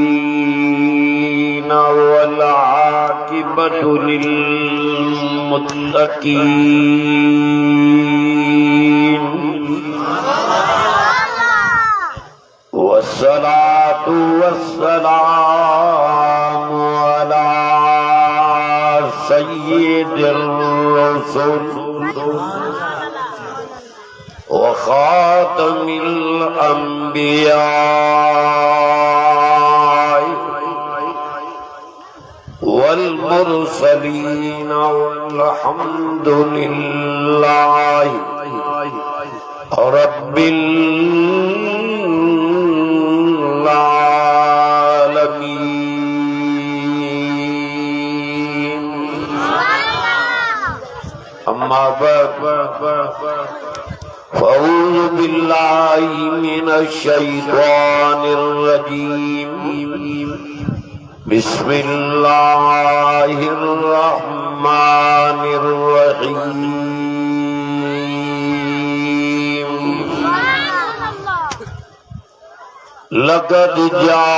العالمين والعاقبة للمتقين والصلاة والسلام على سيد الرسل وخاتم الأنبياء والمرسلين والحمد لله رب العالمين. أما بعد فأعوذ بالله من الشيطان الرجيم. بسم الله الرحمن الرحيم. لقد جاءكم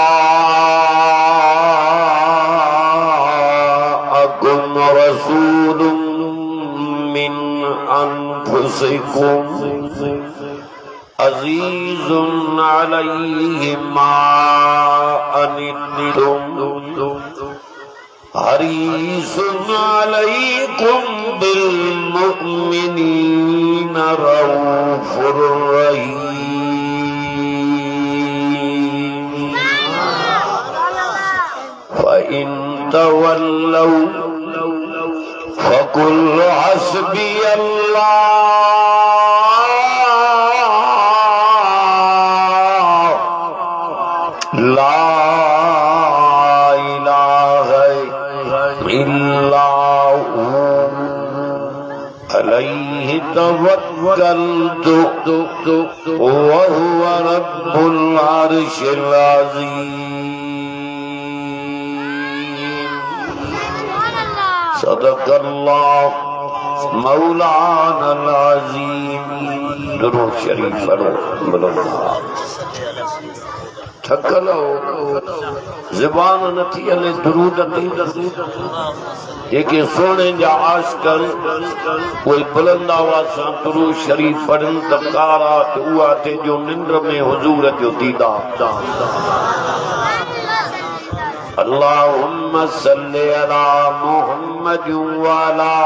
رسول من أنفسكم عزيز عليه ما عنتم حريص عليكم بالمؤمنين رؤوف رحيم. فإن تولوا فقل حسبي الله لا إله إلا هو عليه توكلت وهو رب العرش العظيم. صدق الله مولانا العظيم. درود شریف پڑھو بولو تھکلو زبان نٿي هلي درود نٿي जेके सोने जा आशिक़ उहे बुलंद आवाज़ सां दुरूद शरीफ पढ़नि त कारात उहा ते जो निंड में हुजूर जो दीदार. اللهم صل على محمد وعلى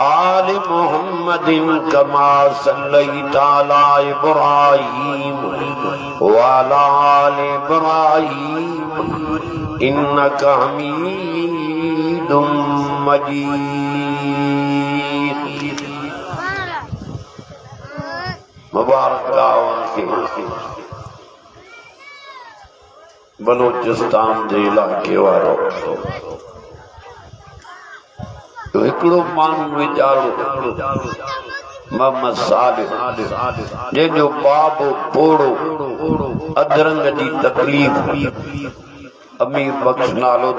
آل محمد كما صليت على إبراهيم وعلى آل إبراهيم إنك حميد مجيد. مبارك دعوان बलोचिस्तान जे इलाके वारो हिकिड़ो माण्हू वीचारो मोहम्मद सालिह जंहिंजो बाबो पोड़ो अधरंग जी तकलीफ़ अमीर बख्श नालो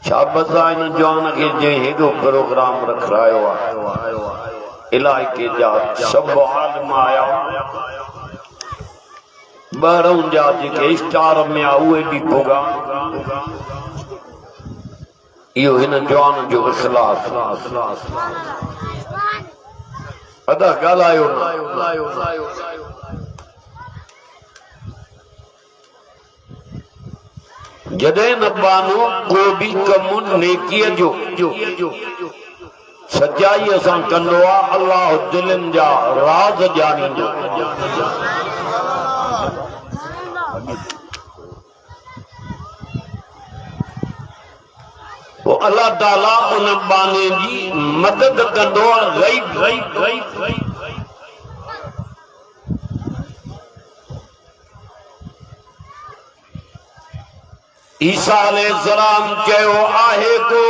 छा बस हिन जवान खे जंहिं हेॾो प्रोग्राम रखायो आहे इलाइक़े जा सभु आलिम आया ॿाहिरों जा जेके स्टार में आहे उहे बि पोगा. इहो हिन जवान जो इख़लास. अदा ॻाल्हायो जॾहिं न बानो को बि कमु नेकीअ जो सच्चाईअ सां कंदो आहे अल्लाह दिलनि जा राज़ ॼाणींदो. वो अल्लाह ताला उन बाने जी मदद कंदो गैब. ईसा अलैहिस्सलाम चयो आहे को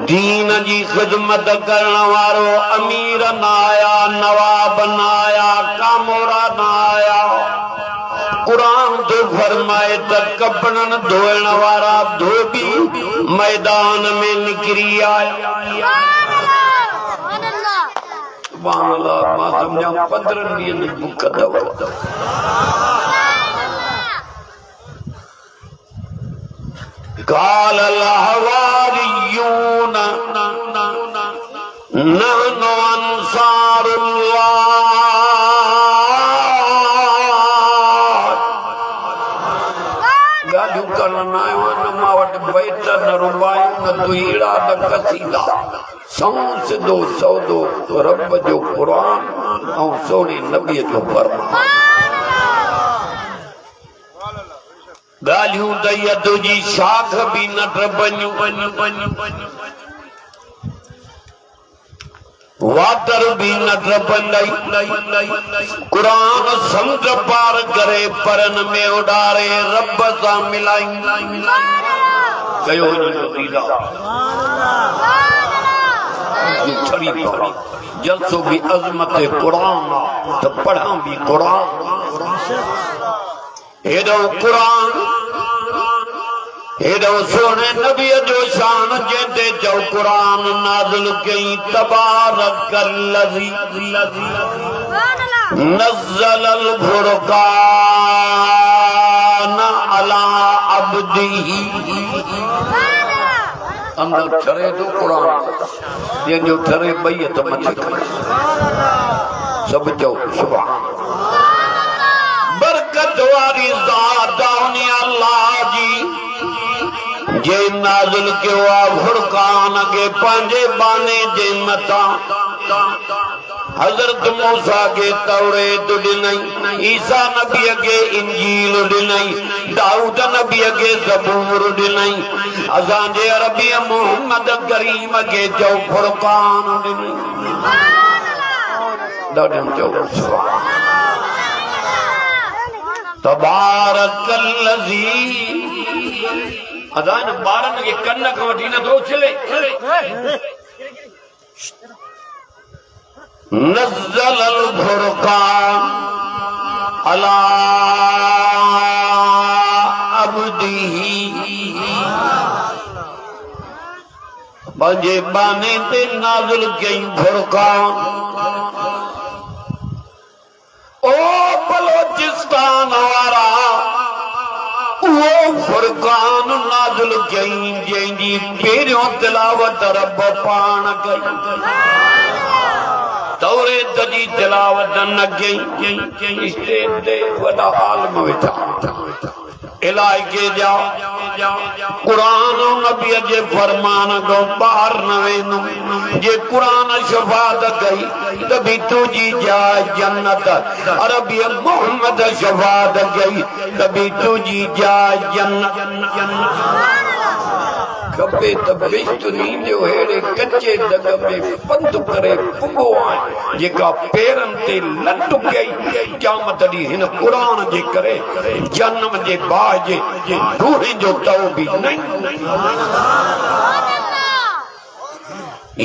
दीन जी खिदमत करण वारो अमीर न आया, नवाब न आया, कामोरा न आया. कुरान तो फरमाए त कपड़न धोइण वारा धोबी मैदान में निकरी आया. सुभान अल्लाह मां समझा 15 ॾींहं जी बुख दव قال الحواريون نحن انصار الله गालियूं करण न आयो न मां वटि बैत न रुबायूं न दुहीड़ा न कसीदा सऊं सिधो सौदो रब जो क़ुरान ऐं सोने नबीअ जो फरमान गालियूं त यद जी शाख बि न टपनियूं वातर भी न टपंदई क़ुरान समुंड पार करे परन में उडारे रब सां मिलाई कयो हिनजो दीदा छड़ी पड़ी जलसो भी अज़मत क़ुरान त पढ़ां भी क़ुरान हेॾो क़ुरान हेॾो सोने नबीअ जो शान जंहिंते चओ क़ुरान नाज़िल कई तबारकल्लज़ी नज़्ज़लल फ़ुरक़ान अला अब्दिही अंदर ठरे तो क़ुरान जंहिंजो ठरे बैत मथे सब चओ सुभान बरकत वारी ज़ात अल्लाह जी जे नाज़िल कयो आहे फ़ुरक़ान के पंहिंजे बाने जे मथां हज़रत मूसा के तौरेत ॾिनई ईसा नबीअ के इंजील ॾिनई दाऊद नबीअ के ज़बूर ॾिनई असांजे अरबी मोहम्मद करीम के चओ फ़ुरक़ान ॾिनई ॾाढो चओ तबारकल्लज़ी अदा इन ॿारनि खे कन खां वठी नथो उछले नज़्ज़लल फ़ुरक़ान अला अब्दिही पंहिंजे बाने ते नाज़िल कई फ़ुरक़ान ओ बलोचिस्तान वारा वो फ़ुरक़ान नाज़िल कई जंहिंजी पहिरियों तिलावत रब पाण कई तौरेत जी तिलावत न कई स्टेज ते वॾा आलिम वेठा इलाइके जा क़ुरान नबीअ जे फरमान खां ॿाहिरि न वेंदुमि जे क़ुरान शफ़ाअत कई त बि तुंहिंजी जाइ जन्नत अरबी मोहम्मद शफ़ाअत कई त बि तुंहिंजी जाइ जन्नत खपे त बेस्तनी जो हेड़े कच्चे दग में पंधु करे पुॻो आहे जेका पेरनि ते लट कई क़यामत ॾींहुं हिन क़ुरान जे करे जनम जे बाहि जे रूह जो तव बि न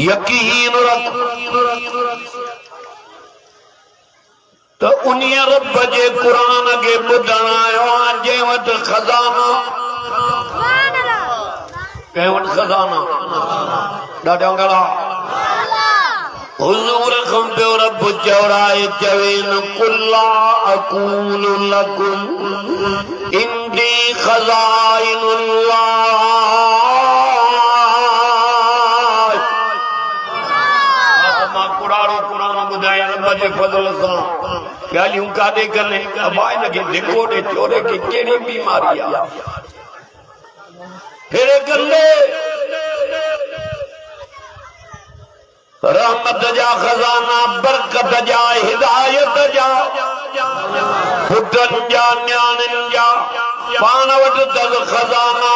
यकीन रख त उन्हीअ रब जे क़ुरान खे ॿुधण आयो आहे जंहिं वटि खज़ाना कंहिं वटि खज़ाना ॾाढा घणा हुज़ूर खां पियो रब चवराए चवेन कुल्ला अक़ूलु लकुम इंदी ख़ज़ाइनुल्लाह मां कुड़ाड़ो क़ुरान ॿुधायां रब जे फज़ल सां ॻाल्हियूं काॾे कने अबा हिनखे धिको ॾे चोरे खे कहिड़ी बीमारी आहे हेड़े गंदे रहमत जा खजाना बरकत जा हिदायत जा पुटन जा न्याणिन जा पाण वटि अथस खजाना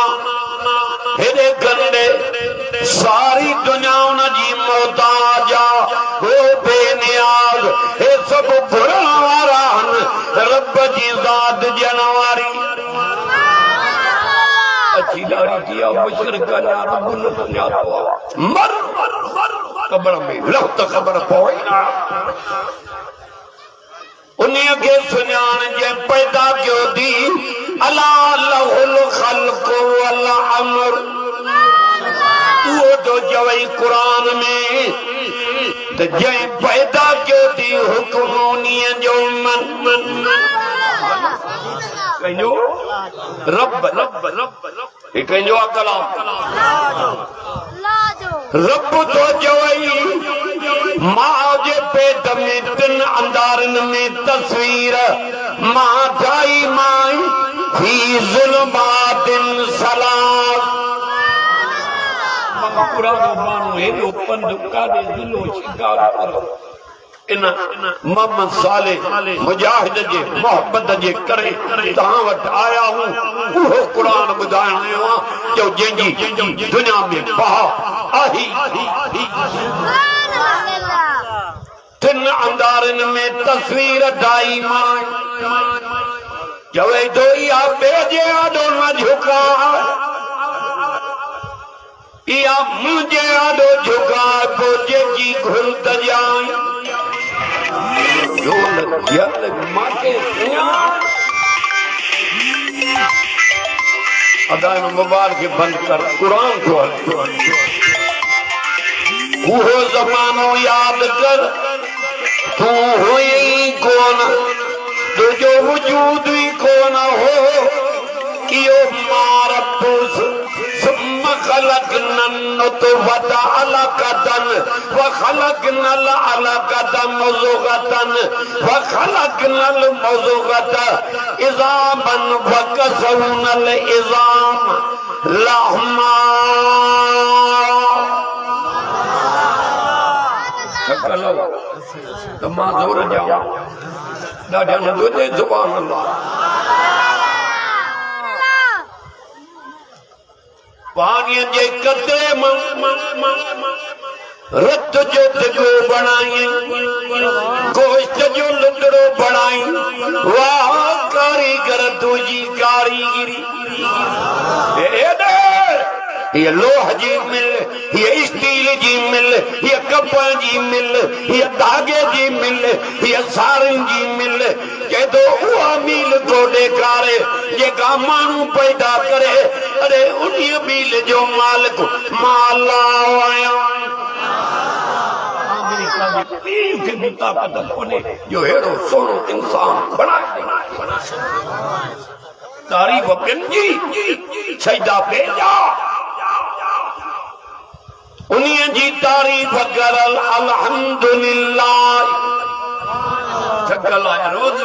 हेॾे गंदे सारी दुनिया उन जी मोहताज हो बेनियाज़ हे सभु घुरण वारा आहिनि रब जी ज़ात ॾियण वारी अच्छी दाढ़ी किया मुशरिक ना रब न सुञातो मर क़ब्र में लख त ख़बर पवे ना उन्हीअ खे सुञाण जे पैदा कयो थी अला लहुल ख़ल्क़ वल अम्र उहो तो चवई क़ुरान में त त जंहिं पैदा कयो थी हुकुमोनीअ जो मन कंहिंजो रब रब रब कंहिंजो कलाम रब तो चवई मां जे पेट में 3 अंधारनि में तस्वीर मां ठाही मां फी ज़ुल्मातिन सलास पुरानो माण्हू हेॾो पंधु काॾे दिलो शिकार करो इन मोहम्मद साले मुजाहिद जे मोहब्बत जे करे तव्हां वटि आया हूं उहो क़ुरान ॿुधाइण आयो आहियां जो जंहिंजी दुनिया में बहा आही 3 अंधारनि में तस्वीर ठाही मां चवे थो इहा ॿिए जे आॾो न झुका इहा मुंहिंजे आॾो झुका पोइ जंहिंजी घुर दजाई अदान मुबारक के बंद कर कुरान को वो जमानो याद कर तू हुई कौन तुझो वजूद ही कौन हो कियो मारबूस सुम्मा खलकनन नुतफता अलकतन व खलकनल अलकतन मुज़गतन व खलकनल मुज़गत इज़ामन व कसौनल इज़ाम लहमा कलो तो मां जोर जाओ ॾाढा न दोजे सुभान अल्लाह पानी जे कतरे रत जो दिगो बनाई गोश्त जो लुगड़ो बनाई वाह कारीगर तुझी कारीगिरी ये लोह जी मिल ये स्टील जी मिल ये कपड़ जी मिल ये धागे जी मिल ये सारन जी मिल के तो हुआ मिल तो डेकारे ये का मानू पैदा करे अरे उन्हीं मिल जो मालिक माला आया जो हेरो सोनो इंसान बना तारीफ पिंजी सजदा भेजा उन्हीं जी तारीफ करल अल्हम्दुलिल्लाह थकल आया रोज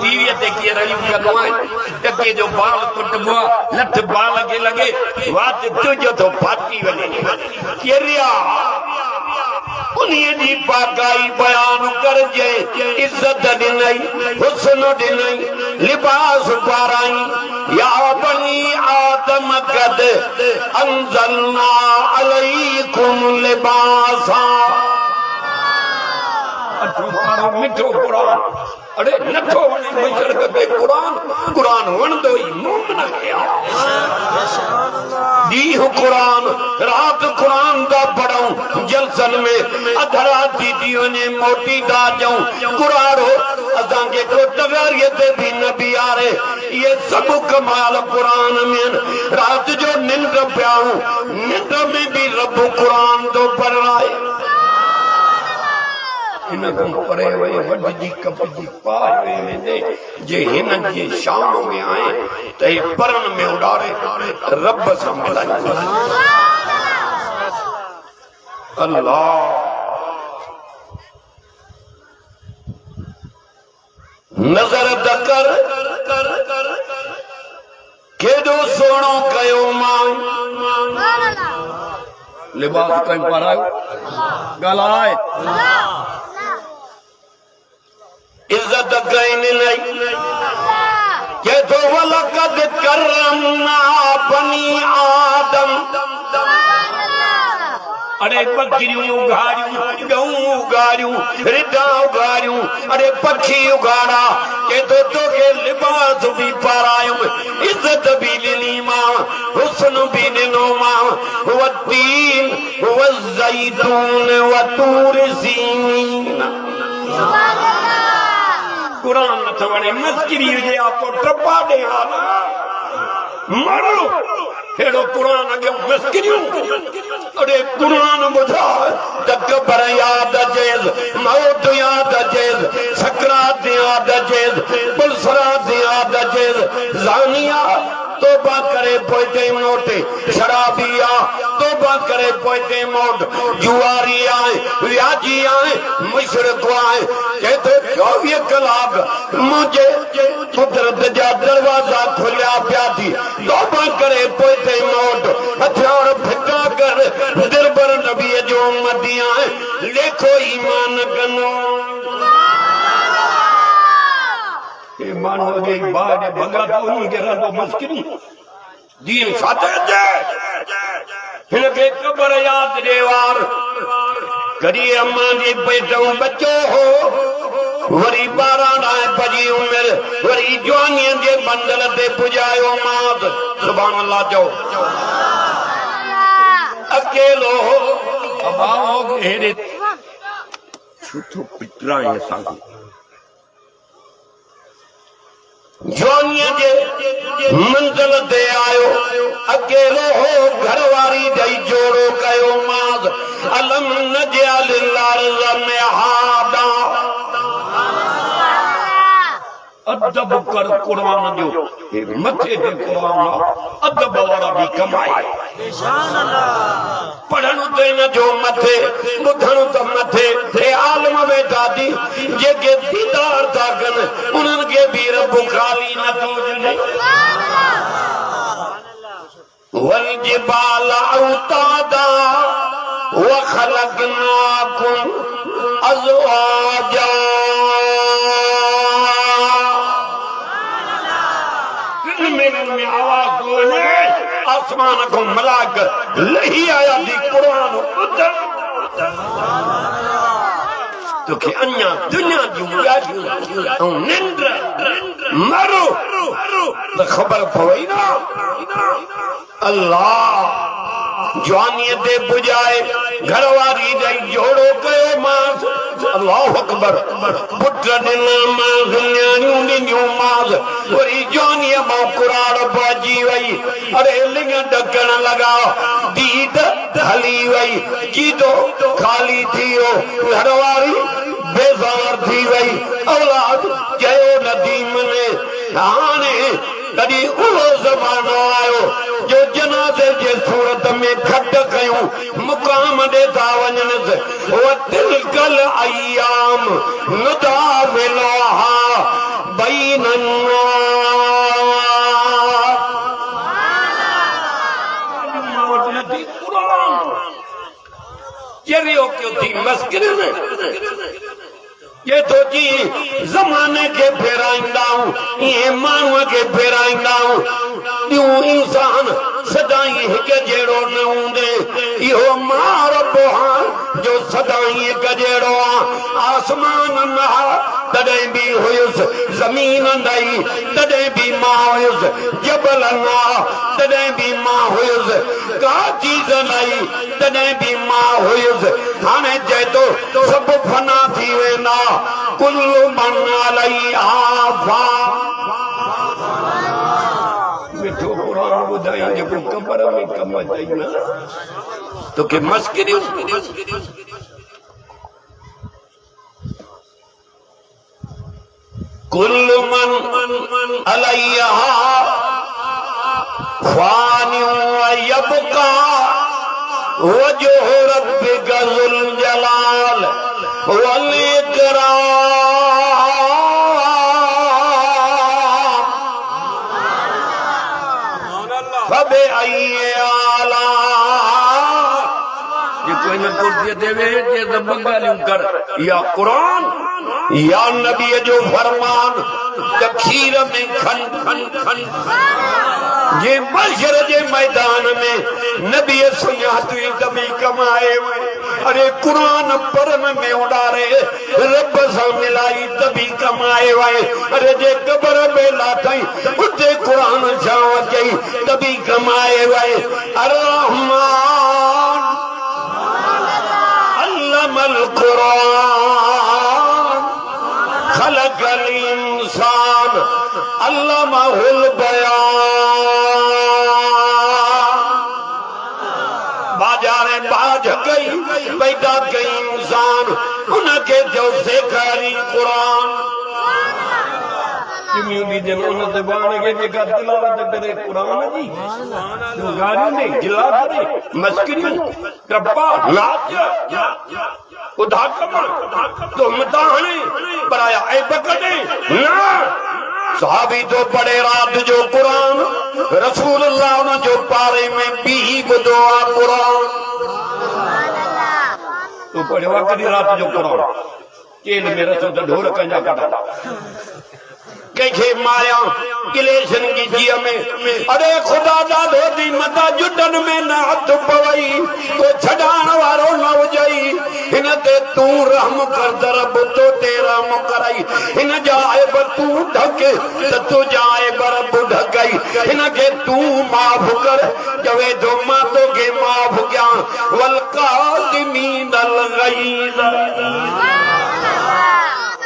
टीवी ते के रही करवाए टके जो बाल कुटबो लठ बाल के लगे वात तुझो तो फाटी वने केरिया उन्हीं जी पाकाई बयान कर जे इज्जत दिनई हुस्न दिनई लिबास पाराई या बनी आदम कद अंजलना अलैकुम लिबासा मिठो कुरान अरे नठो वणे मुशरक पे कुरान वणदो ही मोमिन कया दी हो कुरान रात कुरान दा पढ़ूं जलसन में अधरा दी वने मोटी दा जाऊं कुरानो असां के को तगारियत भी नबी आरे ये सब कमाल कुरान में रात जो निंद प्याऊं निंद में भी रब कुरान तो पढ़ रहा है इनको परे वही वड्डी कपड़ी पाए वेंदे जे हिनन जे शाम में आए ते परन में उड़ारे रब सां मिलाए अल्लाह नजर दकर केडो सोनो कयो मां लिबास कई परायो गलाए इज्जत गईन नहीं के तो वलकद करमना बनी आदम अरे बकरियों उगाड़ियों गऊ उगाड़ियों रिदा उगाड़ियों अरे पक्षी उगाड़ा के तो के लिबास भी पारायो इज्जत भी लिनी मां हुस्न भी दिनो मां व तीन व ज़ैतून व तूर सीनीन सुभान अल्लाह कुरान न वणे मस्करी हुजे आपको टपा दे हाल मरो हेड़ो कुरान अगे मस्किरियूं अरे कुरान बुधा तकबर याद अचेस मौत याद अचेस सकरात याद अचेस पुलसरात याद अचेस जानिया तोबा करे पोइते मोटे शराबिया तोबा करे पोइते मोट जुआरी आए व्याजी आए मुशरिक आए कहते 24 कलाक मुझे कुदरत जा दरवाजा खुलिया पिया थी तोबा करे पोइते मोट हथियार फिटा कर दिलबर नबी जो उम्मती आए लेखो ईमान कनो मानो के बाद भगा तो उन्हीं के रंगो मुश्किल दीन साथे जे हिनके कबर याद देवार करी अम्मा जी पेटों बच्चो हो वरी 12 बजी उम्र वरी जवानी जे बंदल ते पुजायो मात सुभान अल्लाह जो अकेलो अबाओ हेरे छुटो पिटराए सांग जोनिया जे मंजिल ते आयो अकेलो हो घरवारी दई जोड़ो कयो माज अलम नजल अर्ज़ में हादा अदब कर कुरान जो मथे दे कुरान अदब वाला भी कमाए सुभान अल्लाह पढ़ण ते न जो मथे बुधण तो मथे ए आलम बैठा दी जेके दीदार था कन उनन के भी रब खाली न तूजने वल जिबाल औतादा व खलकनाकुम अज़वाजा में आवाज बोले आसमान को मलाक लही आया दी कुरान उधर तो कि अन्या दुनिया जूं ॻाल्हियूं निंड मरो तो खबर पवई ना अल्लाह जवानी ते पुजाए घरवारी दई जोड़ो कयो मास अल्लाह अकबर पुट ॾिना मास न्याणियूं ॾिनियूं मास वरी जवानी मां कुराड़ पइजी वई अरे लिंग ढकण लगा दीद हली वई कीदो खाली थियो घरवारी बेज़ार थी वई औलाद चयो नदीम ने हाणे कॾहिं उहो ज़मानो आयो जो जनाज़े जे सूरत में खट कयूं मुक़ाम ॾे था वञनि तिलकल अय्याम नुदाविलुहा बैनन मस्किन में ये तो जी जमाने के फेराइंदाऊं ये मानव के फेराइंदाऊं यूं इंसान सदाई हिक जेड़ो न हूंदे इहो मां रब जो सदाई हिक जेड़ो आसमान न तॾहिं बि हुयुसि ज़मीन नई तॾहिं बि मां हुयुसि जबल न तॾहिं बि मां हुयुसि का चीज़ नई तॾहिं बि मां हुयुसि हाणे चए थो सभु फना थी वेंदा कुल्लु मन अलैहा फ़ान मिठो कुरान ॿुधायो जेको कबर में कम अचई न तोखे मस्किरियूं कुल्लु मन अलैहा फ़ान व यबका वजह रब्बिका ज़ुल जलाल वल इकराम फबिअय्यि आला ये कोई न कुर्सी देवे जे त बंगालियों कर या कुरान या नबी जो फरमान खीर में खन खन खन ये बशर जे मैदान में नबी सुन्नत कभी कमाए अरे कुरान परम में उड़ारे रब से मिलाई तभी कमाए वए अरे जे कबर में लाथई उते कुरान छाव चई तभी कमाए वए अर्रहमान अल्लमल कुरान खलकल इंसान अल्लमहुल बयान जाने बाज कई पैदा कई इंसान उनके जो सेखारी कुरान कम्युनिटी जन उन ते बाण के जेका तिलावत करे कुरान जी जो गाड़ी ने गिला करे मस्करी टप्पा नाच उदाकम तो मताने पराया ए बकने ना सहाबी तो पढ़े रात जो कुरान रसूलुल्लाह ने जो पारे में भी बुदुआ कुरान तो पढ़े वक्त रात जो कुरान केल में रसो तो ढोर कंजा कटा के माया किलेशन की जिया में अरे खुदा दा धोती मता जुटन में न हथ पवई को छडाण वारो न हुजई हिन ते तू रहम कर दरब तो तेरा मुकरई हिन जाए ब तू ढके त तू जाए बरब ढकई हिन के तू माफ कर जवे दो मा तो के माफ क्या वल कादिमीन अल गईज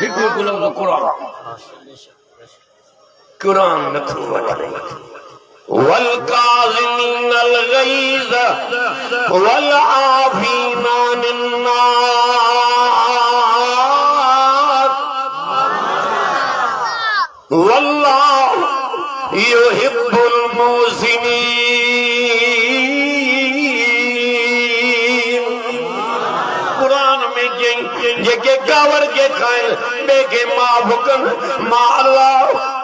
हिकु कुल कुरान कुरान नथो वठे वल काज़िमीन अल गईज़ वल आफ़ीना अन्नास वल्लाहु युहिब्बुल मुहसिनीन कुरान में जेके गावर के खाए बे के माफ कन मा अल्लाह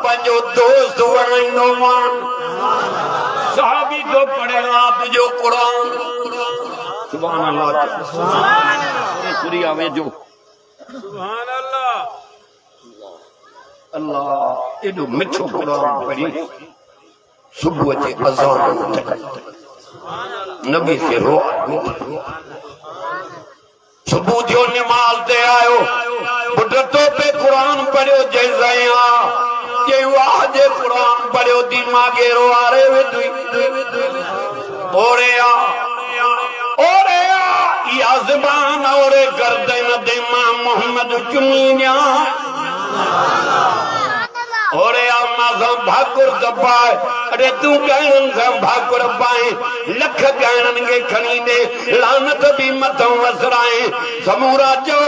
पंजो दोस्त वणो मान साहबी जो पढ़े रात जो कुरान सुभान अल्लाह सूरी आवे जो सुभान अल्लाह अल्लाह एडो मिठो कुरान पढ़ी सुबह के अज़ान नबी से रो सुबह जो नमाज दे आयो बुढ़तो पे कुरान पढ़ियो जैसा के वाज कुरान पढ़ियो दिमागे रो आ रे वे दुई ओरे या ज़बान ओरे गर्दन दे मां मोहम्मद चुमीनिया ओरे आमा भाकुर दबाए अरे तू कहन से भाकुर पाए लख कहन के खणी ने लानत भी मथों वसराए समूरा जो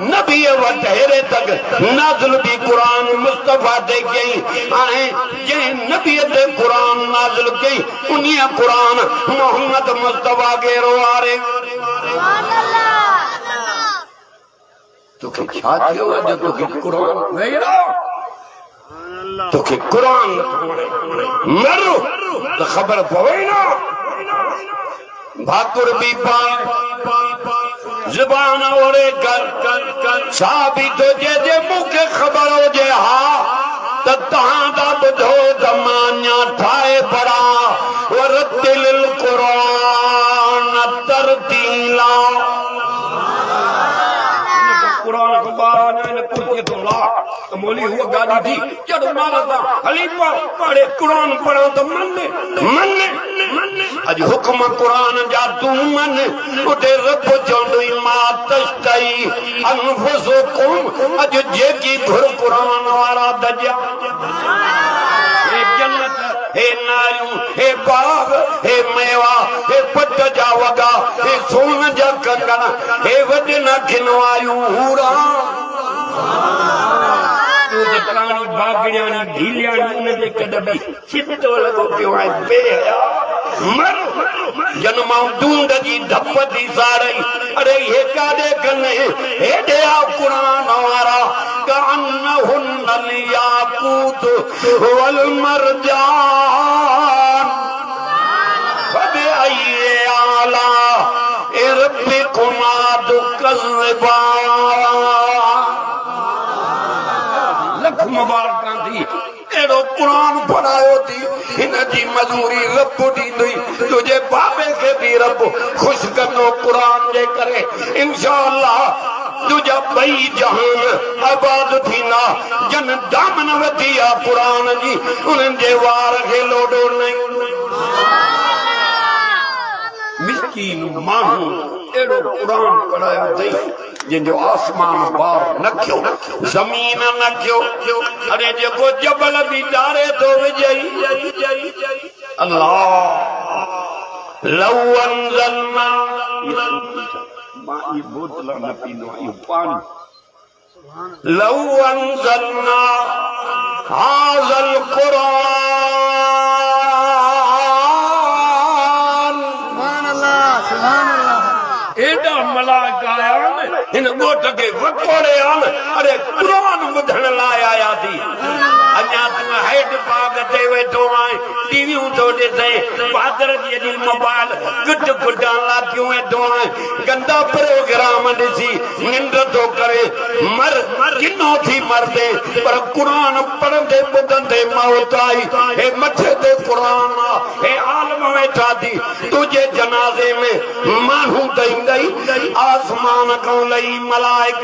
नबी वटेरे तक नाज़िल भी कुरान मुस्तफा दे गई आए जे नबी दे कुरान नाज़िल कई उन्हीं कुरान मोहम्मद मुस्तफा के रोआरे सुभान अल्लाह तो के छा थियो जो तो कुरान वेरा तो के कुरान मरो तो खबर पवे ना भाकुर भी पाए जुबान ओरे कर साबी तो जे मुखे खबर हो जे हा त तहां दा बुधो दमान्या ठाए पड़ा वरतिल कुरान तरतीला कुरान को बाने ने पूछे तो ला तो मोली हुआ गाड़ी थी जब मारा था खलीफा पढ़े कुरान पढ़ो तो मन अज हुक्म कुरान जा तू मन उते रब चोंदई मा तस्तई अनफुसुकुम अज जेकी घुर कुरान वाला दजा हे जन्नत हे नारियूं हे बाग हे मेवा हे पट जा वगा हे सोन जा कंगण हे वडना खिनवायूं हूरा रानी बागड़ियानी ढीलियानी उन जे कदबी चितो लगो पियो आहे बेहया मर जन्मां दूंद जी धप दी साड़ई अरे ये कादे कने हेडे आ कुरान वारा कान्नहुन याकूत वल मरजान फबे आइए आला इरबिकुमा दुकज़बा मुबारक थी एड़ो कुरान पढ़ायो थी इन जी मजूरी रब दी तुझे बाबे के भी रब खुश करो कुरान जे करे इंशाअल्लाह तुझा बई जहान आबाद थी ना जन दामन वथिया कुरान जी उन जे वार के लोडो नहीं मिस्कीन मानू एड़ो कुरान पढ़ायो थी जिन आसमान बार न क्यों जमीन न क्यों अरे जो जबल भी डारे तो विजयी अल्लाह लौ अंज़लना ये बोतल न पीनो ये पानी लौ अंज़लना हाज़ल कुरान एडा मलाइका आया इन गोट के वकोड़े आन अरे कुरान बुधण लाए आया थी अन्या तू हेड पाग ते वेठो आए टीवियूं तो ॾिसे पादर जी मोबाइल गुट गुडान ला क्यों वेठो आए गंदा प्रोग्राम ॾिसी निंड तो करे मर किनो थी मरदे पर कुरान पढ़ंदे ॿुधंदे मौत आई हे मथे ते कुरान आ हे आलम वेठा थी तुझे जनाज़े में माण्हू ॾईंदई आसमान खां लही मलाइक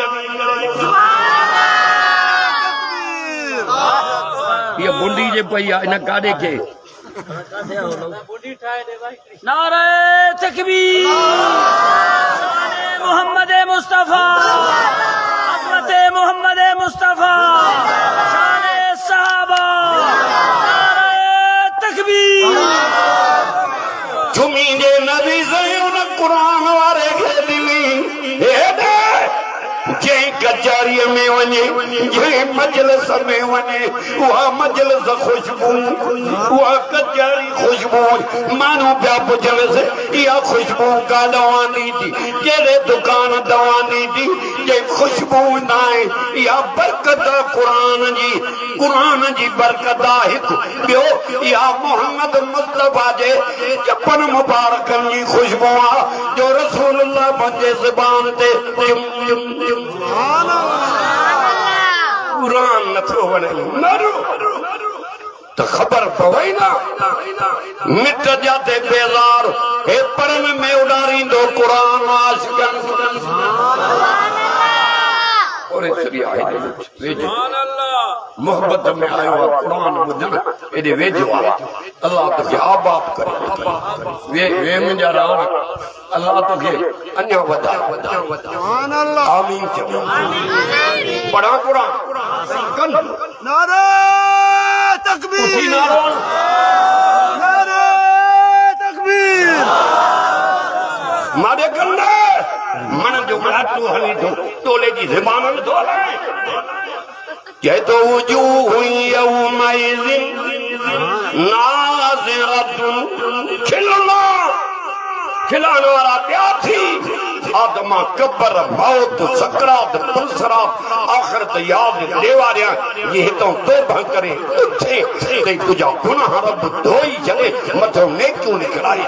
ये बुंडी जे पई आ इन गाड़े के नारे तकबीर मोहम्मद मुस्तफा हज़रत मोहम्मद मुस्तफा शान सहाबा नारे तकबीर झुमी जे नबी से उन कुरान वारे खे दिली हेॾे जंहिं कचहरीअ में वञे जंहिं मजलिस में वञे उहा मजलिस ख़ुशबू उहा कचहरी ख़ुशबू माण्हू पिया पुछणसि इहा ख़ुशबू का दवानी थी कहिड़े दुकान दवानी थी जे ख़ुशबू न आहे इहा बरकत कुरान जी बरकत आहे हिकु ॿियो इहा मोहम्मद मुस्तफा जे चपन मुबारकनि जी ख़ुशबू आहे जो रसूलुल्लाह पंहिंजे ज़बान ते कुरान नथो वणे तो खबर पवई ना मिट जाते बेजार हे परम में उडारींदो कुरान आशिकन और इसरी आहे वेझो मोहब्बत में आयो कुरान ॿुधण एॾे वेझो आहे अल्लाह तोखे आबाद करे वे मुंहिंजा राण अल्लाह तोखे अञा वधाए आमीन चओ पढ़ा कुरान कन नारे तकबीर उठी नारो नारे तकबीर मारे कंदे मन जो घाटू हली तो तोले जी ज़बान न तो हलाए ये तो वजूह यौमइज़िन नाज़िरतुन खिलाने वाला क्या थी आदमा कब्र मौत सकरात पुलसरात आखिरत याद देवारिया ये तो तौबा करे तुझे ते तुझा गुनाह रब धोई चले मथो नेकियूं निकराई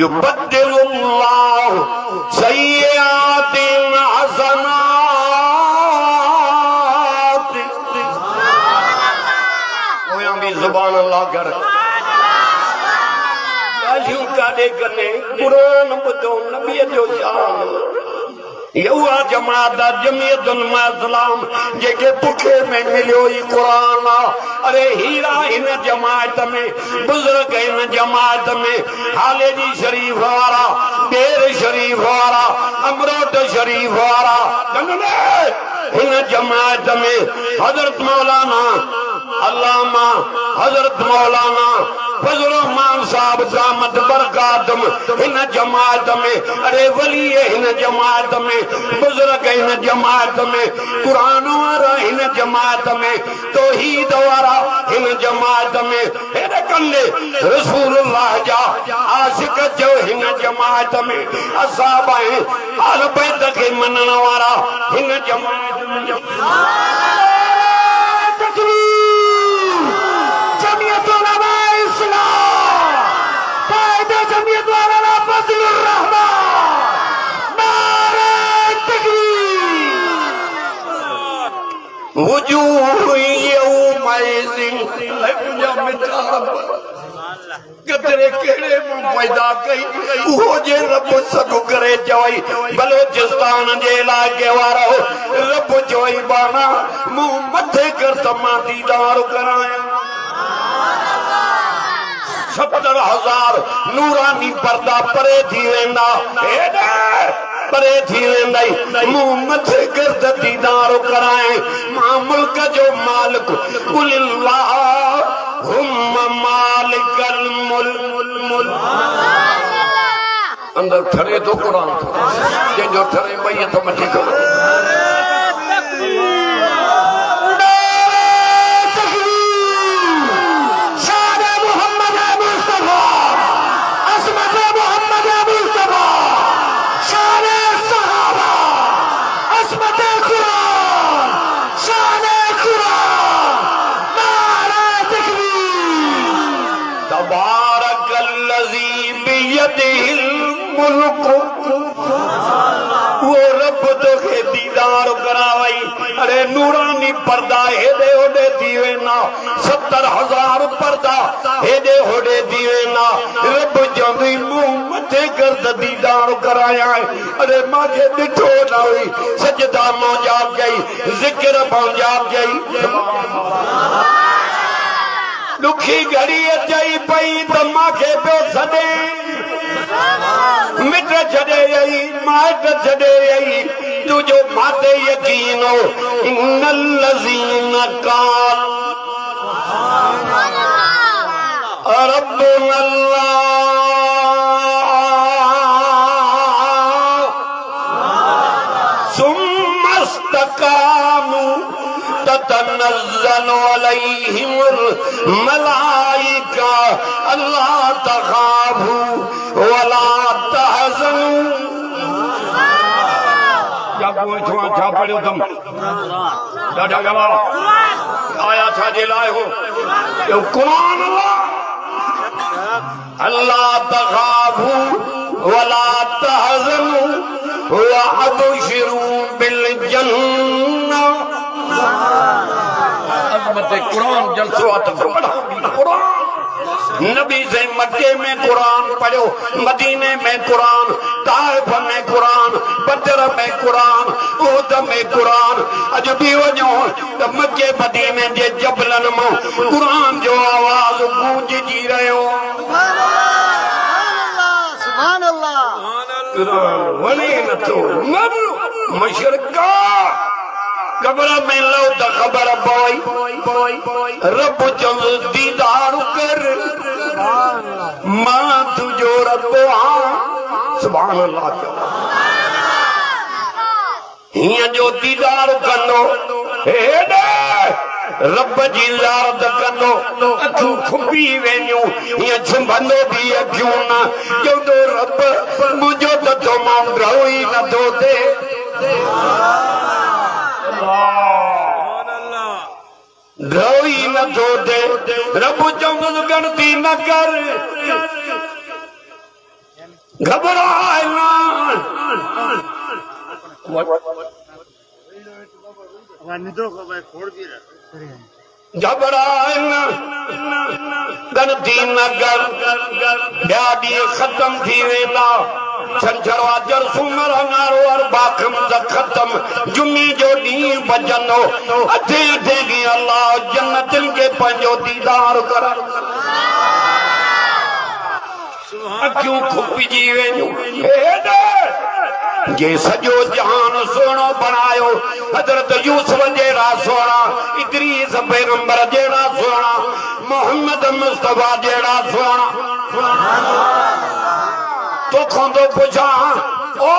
युबद्दिलुल्लाहु सय्यिआतिन हसनात ओया भी जुबान अल्लाह कर गालियूं काॾे कने कुरान ॿुधो नबीअ जो शान यहुआ जमात जमीयतुल इस्लाम जेके पुखे में मिलियो ई कुरान अरे हीरा इन जमात में बुजुर्ग इन जमात में हाले जी शरीफ वारा बेर शरीफ वारा अमरोट शरीफ वारा इन जमात में हजरत मौलाना अल्लामा हजरत मौलाना फजल रहमान साहब दामद बरकातुम इन जमात में अरे वली इन जमात में बुजुर्ग इन जमात में कुरान वारा इन जमात में तौहीद वारा इन जमात में हेॾे कंदे रसूलुल्लाह जा आशिक जो इन जमात में असाब आहिनि आल बैत खे मञण वारा इन जमात में जमीयत उलमा इस्लाम कायदे जमीयत वाला फजलुर रहमान नारे तकबीर वजूह यौमइज़िन मुंहिंजा मिठा कतरे केड़े मुंह पैदा कई उहो जे रब सॾु करे चवई बलोचिस्तान जे इलाइक़े वारो रब चवई बाना मुंह मथे कर त मां दीदार करायां 70,000 नूरानी पर्दा परे थी वेंदा परे थी वेंदई मुंह मथे कर त दीदार कराए मां मुल्क जो मालिक कुलिल्लाह हुम मालिकल मुल मुल अंदर ठरे तो कुरान जो ठरे भई तो मठी करो वो रब तो के दीदार करावई अरे नूरानी पर्दा हेदे होडे दीवे ना 70,000 पर्दा हेदे होडे दीवे ना रब जमी मुंह मथे कर दीदार कराया अरे मां के दिठो ना हुई सजदा मौजाब गई जिक्र मौजाब गई दुखी घड़ी अचाई पई त मां के पियो सदे मिट छड़े आई माट छड़े आई तुझो माते यकीन हो इन्नल लज़ीना काल रब्बुना सुम्मा इस्तकामू ततनज़्ज़लु अलैहिमुल मलाइका अल्ला तख़ाफू वला तहज़नु या कोई छा पढ़ियो तुम ॾाढा गवाह आया छा जे लाइ हो यो कुरान अल्लाह तख़ाफू वला तहज़नु व अबशिरू बिल जन्नह अज़मत कुरान जलसो कुरान नबी से मक्के में कुरान पढ़ो मदीने में कुरान ताइफ में कुरान बदर में कुरान उहद में कुरान अज भी वञो त मक्के मदीने जे जबलन में कुरान जो आवाज गूंज जी रहियो सुभान अल्लाह वने नथो मशरका कब्र में लो तो खबर बोई रब चंद दीदार कर मां तुझो रब सुभान अल्लाह हिय जो दीदार कंदो हेडे रब जी याद कंदो अखियूं खुपी वेंदियूं हिय छुंभंदो भी अखियूं न जो रब मुंहिंजो त तो मां रहो ई नथो थिए रोई न थो दे रब चवंदो गणती न कर घबराए घबराए गणती न कर ॿिया ॾींहं ख़तम थी वेंदा छंछरवा जरसूमर नारो अरबा खम्स खत्म जुमी जो ॾींहुं बचंदो अठे अठे ॾींहं अल्लाह जन्नतिन के पंहिंजो दीदार कर अखियूं खुपिजी वेंदियूं जे सॼो जहान सुहिणो बणायो हज़रत यूसुफ जहिड़ा सुहिणा इदरीस पैगंबर जहिड़ा सुहिणा मोहम्मद मुस्तफा जहिड़ा सुहिणा तोखों तो पुछा ओ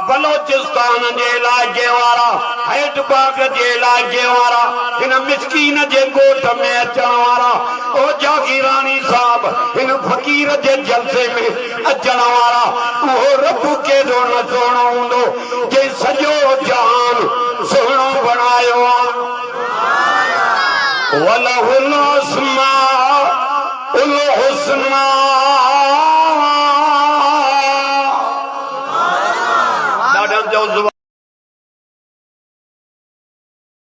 बलोचिस्तान जे इलाके वारा हैदराबाद जे इलाके वारा इन मिस्कीन जे गोठ में अचण वारा ओ जागीरानी साहब इन फकीर जे जलसे में अचण वारा वो रब केॾो न सुहिणो हूंदो जे सॼो जहान सुहिणो बणायो वलहुल अस्माउल हुस्ना ॾाढनि जो